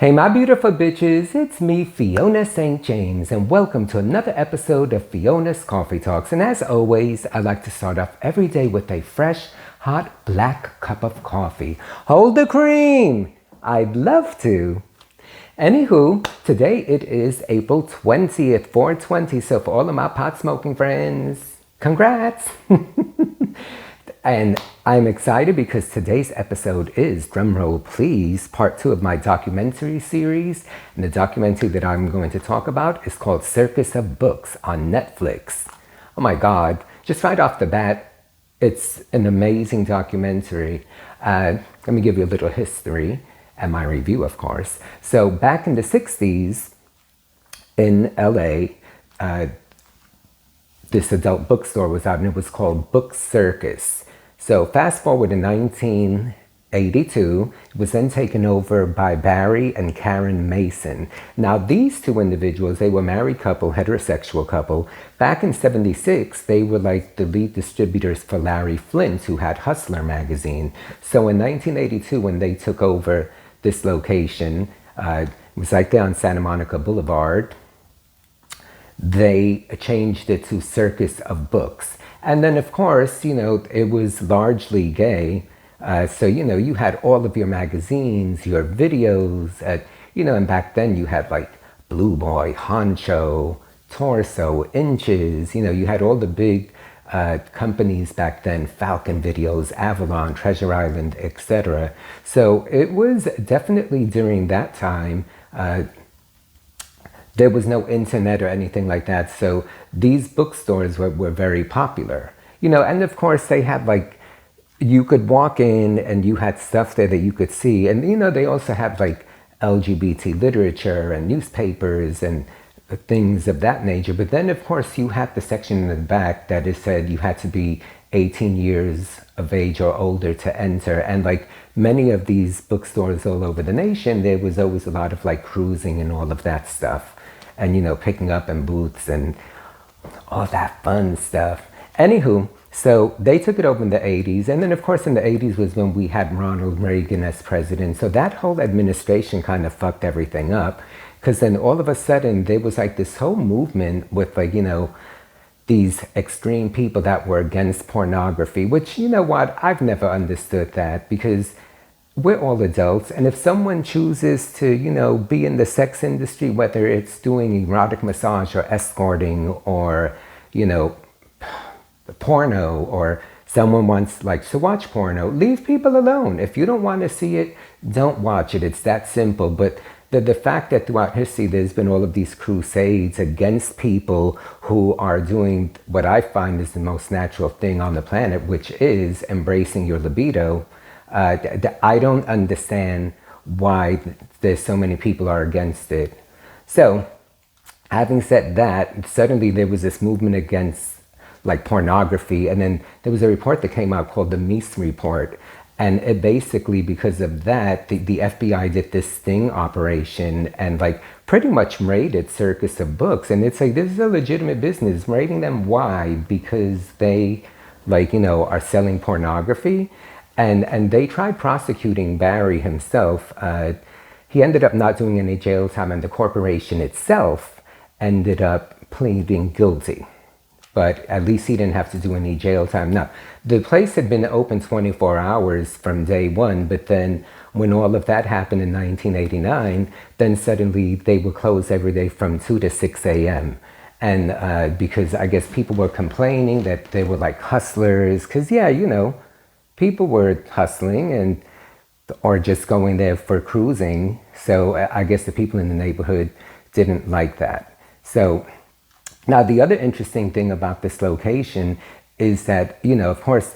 Hey my beautiful bitches, it's me Fiona St. James and welcome to another episode of Fiona's Coffee Talks. And as always, I like to start off every day with a fresh, hot, black cup of coffee. Hold the cream! I'd love to. Anywho, today it is April 20th, 420, so for all of my pot smoking friends, congrats! And I'm excited because today's episode is, drumroll please, part 2 of my documentary series. And the documentary that I'm going to talk about is called Circus of Books on Netflix. Oh my God, just right off the bat, it's an amazing documentary. Let me give you a little history and my review, of course. So back in the 60s in LA, this adult bookstore was out and it was called Book Circus. So fast forward to 1982, it was then taken over by Barry and Karen Mason. Now these two individuals, they were a married couple, heterosexual couple. Back in 76, they were like the lead distributors for Larry Flint, who had Hustler magazine. So in 1982, when they took over this location, it was right there on Santa Monica Boulevard, they changed it to Circus of Books. And then, of course, you know, it was largely gay. So, you know, you had all of your magazines, your videos, you know, and back then you had like Blue Boy, Honcho, Torso, Inches, you know, you had all the big companies back then, Falcon Videos, Avalon, Treasure Island, etc. So it was definitely during that time, there was no internet or anything like that, so these bookstores were very popular. You know, and of course they had like, you could walk in and you had stuff there that you could see. And you know, they also had like LGBT literature and newspapers and things of that nature. But then of course you had the section in the back that it said you had to be 18 years of age or older to enter. And like many of these bookstores all over the nation, there was always a lot of like cruising and all of that stuff. And, you know, picking up in booths and all that fun stuff. Anywho, so they took it over in the 80s. And then, of course, in the 80s was when we had Ronald Reagan as president. So that whole administration kind of fucked everything up. Because then all of a sudden, there was like this whole movement with like, you know, these extreme people that were against pornography. Which, you know what, I've never understood that because we're all adults, and if someone chooses to, you know, be in the sex industry, whether it's doing erotic massage or escorting or, you know, porno, or someone wants like to watch porno, leave people alone. If you don't want to see it, don't watch it. It's that simple. But the fact that throughout history there's been all of these crusades against people who are doing what I find is the most natural thing on the planet, which is embracing your libido. I don't understand why there's so many people are against it. So, having said that, suddenly there was this movement against like pornography, and then there was a report that came out called the Meese Report, and it basically, because of that, the FBI did this sting operation and like pretty much raided Circus of Books, and it's like, this is a legitimate business. Raiding them, why? Because they, like, you know, are selling pornography. And they tried prosecuting Barry himself. He ended up not doing any jail time, and the corporation itself ended up pleading guilty. But at least he didn't have to do any jail time. Now, the place had been open 24 hours from day one, but then when all of that happened in 1989, then suddenly they were closed every day from 2 to 6 a.m. And because I guess people were complaining that they were like hustlers, because yeah, you know, people were hustling and or just going there for cruising. So I guess the people in the neighborhood didn't like that. So now the other interesting thing about this location is that, you know, of course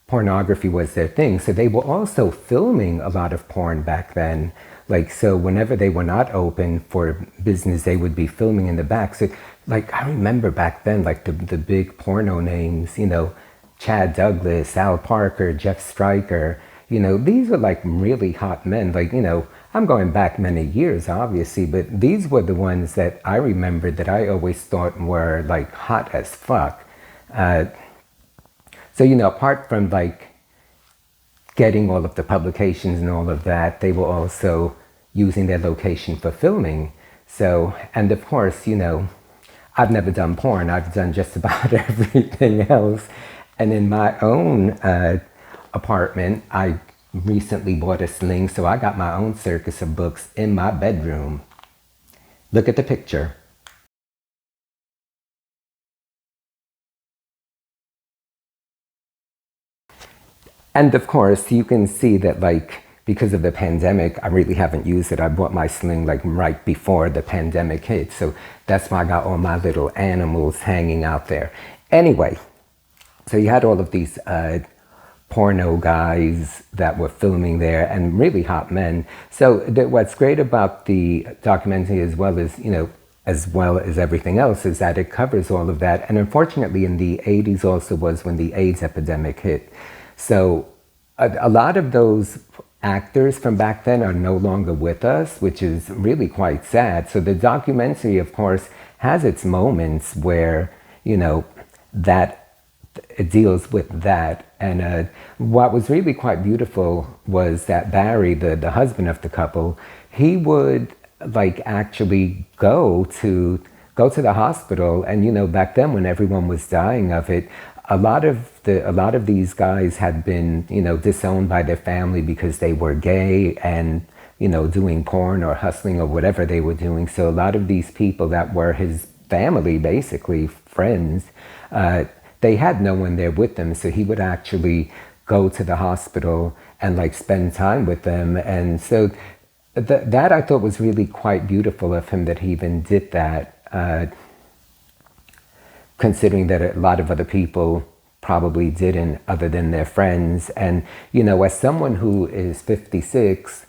pornography was their thing. So they were also filming a lot of porn back then. Like, so whenever they were not open for business, they would be filming in the back. So like, I remember back then, like the big porno names, you know, Chad Douglas, Al Parker, Jeff Stryker, you know, these were like really hot men. Like, you know, I'm going back many years, obviously, but these were the ones that I remembered that I always thought were like hot as fuck. So, you know, apart from like getting all of the publications and all of that, they were also using their location for filming. So, and of course, I've never done porn. I've done just about everything else. And in my own apartment, I recently bought a sling, so I got my own Circus of Books in my bedroom. Look at the picture. And of course, you can see that, like, because of the pandemic, I really haven't used it. I bought my sling like right before the pandemic hit. So that's why I got all my little animals hanging out there. Anyway, so you had all of these porno guys that were filming there, and really hot men. So what's great about the documentary, as well as everything else, is that it covers all of that. And unfortunately, in the 80s also was when the AIDS epidemic hit. So a lot of those actors from back then are no longer with us, which is really quite sad. So the documentary, of course, has its moments where, that it deals with that. And what was really quite beautiful was that Barry, the husband of the couple, he would actually go to the hospital. And back then, when everyone was dying of it, a lot of these guys had been disowned by their family because they were gay and doing porn or hustling or whatever they were doing. So a lot of these people that were his family, basically friends, they had no one there with them. So he would actually go to the hospital and spend time with them. And so that I thought was really quite beautiful of him, that he even did that. Considering that a lot of other people probably didn't, other than their friends. And, as someone who is 56,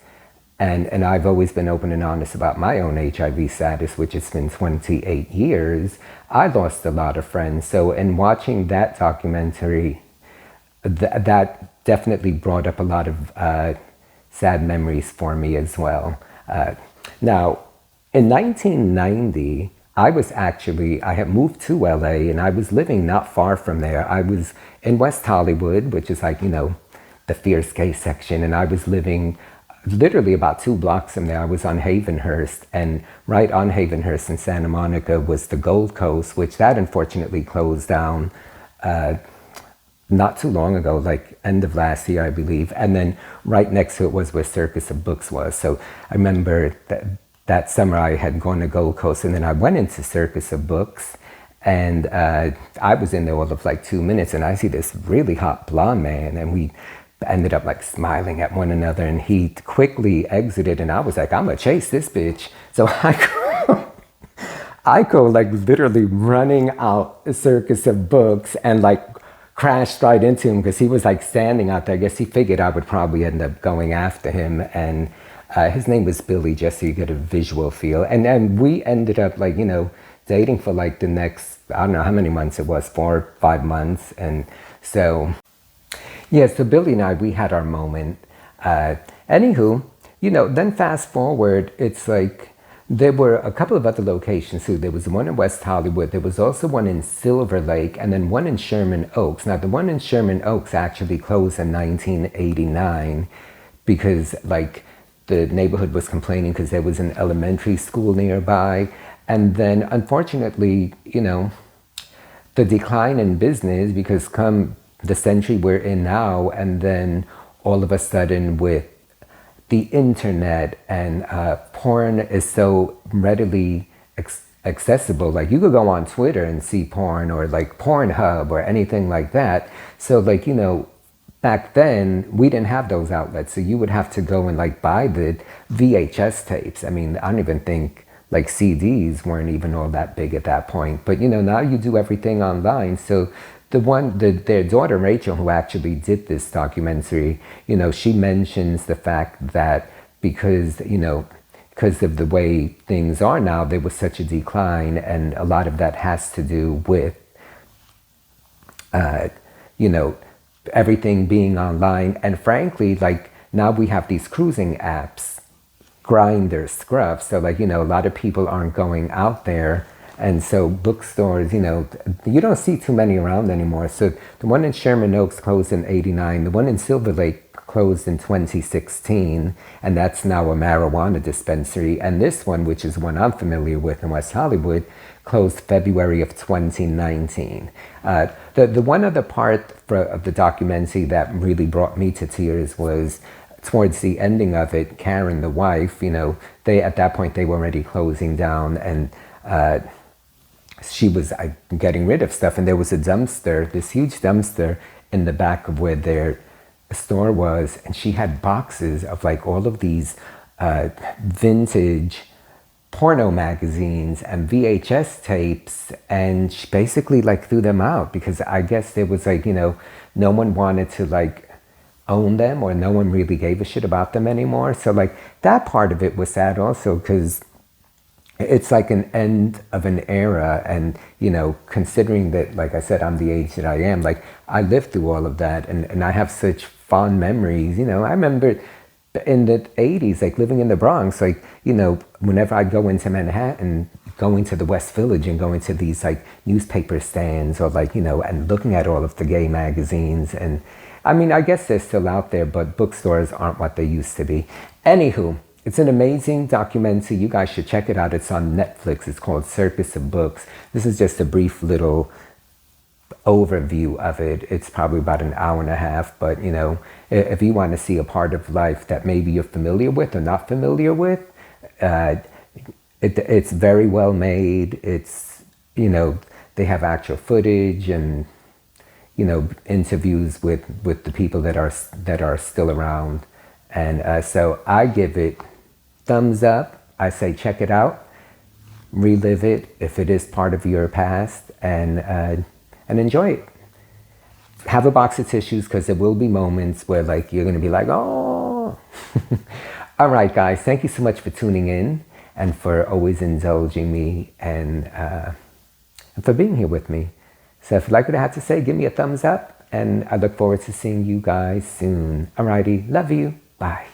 and I've always been open and honest about my own HIV status, which has been 28 years, I lost a lot of friends. So in watching that documentary, that definitely brought up a lot of sad memories for me as well. Now, in 1990, I had moved to LA, and I was living not far from there. I was in West Hollywood, which is the fierce gay section, and I was living literally about 2 blocks from there. I was on Havenhurst, and right on Havenhurst in Santa Monica was the Gold Coast, which that unfortunately closed down not too long ago, end of last year, I believe. And then right next to it was where Circus of Books was. So I remember that summer I had gone to Gold Coast, and then I went into Circus of Books, and I was in there all of 2 minutes, and I see this really hot blonde man, and we ended up smiling at one another, and he quickly exited, and I was like, I'm gonna chase this bitch. So I go literally running out Circus of Books and crashed right into him, because he was standing out there. I guess he figured I would probably end up going after him, and his name was Billy, just so you get a visual feel. And then we ended up dating for the next, I don't know how many months it was, 4 or 5 months. And so, yeah, so Billy and I, we had our moment. Anywho, then fast forward, it's there were a couple of other locations too. There was one in West Hollywood. There was also one in Silver Lake, and then one in Sherman Oaks. Now, the one in Sherman Oaks actually closed in 1989 because the neighborhood was complaining because there was an elementary school nearby. And then, unfortunately, the decline in business, because come the century we're in now, and then all of a sudden with the internet and porn is so readily accessible. You could go on Twitter and see porn, or Pornhub or anything like that. So back then, we didn't have those outlets, so you would have to go and buy the VHS tapes. I mean, I don't even think CDs weren't even all that big at that point. But now you do everything online. So their daughter Rachel, who actually did this documentary, she mentions the fact that because of the way things are now, there was such a decline, and a lot of that has to do with everything being online. And frankly, now we have these cruising apps, Grindr, Scruff. So a lot of people aren't going out there. And so bookstores, you don't see too many around anymore. So the one in Sherman Oaks closed in 89. The one in Silver Lake closed in 2016, and that's now a marijuana dispensary. And this one, which is one I'm familiar with in West Hollywood, closed February of 2019. The one other part of the documentary that really brought me to tears was towards the ending of it. Karen, the wife, they at that point they were already closing down, and she was getting rid of stuff, and there was a dumpster, this huge dumpster in the back of where their store was, and she had boxes of like all of these vintage porno magazines and VHS tapes, and she basically like threw them out because I guess there was like, no one wanted to like own them, or no one really gave a shit about them anymore. So like that part of it was sad also, because it's like an end of an era. And considering that, like I said, I'm the age that I am, like I lived through all of that, and I have such fond memories. I remember in the 80s, like living in the Bronx, like whenever I go into Manhattan, going to the West Village and going to these like newspaper stands, or like and looking at all of the gay magazines. And I mean, I guess they're still out there, but bookstores aren't what they used to be. Anywho, it's an amazing documentary. You guys should check it out. It's on Netflix. It's called Circus of Books. This is just a brief little overview of it. It's probably about an hour and a half, but if you want to see a part of life that maybe you're familiar with or not familiar with, it's very well made. It's they have actual footage and interviews with the people that are still around, and so I give it thumbs up. I say check it out, relive it if it is part of your past, and enjoy it. Have a box of tissues, because there will be moments where like you're going to be like, oh. All right, guys, thank you so much for tuning in and for always indulging me, and for being here with me. So if you like what I have to say, give me a thumbs up, and I look forward to seeing you guys soon. Alrighty, love you. Bye.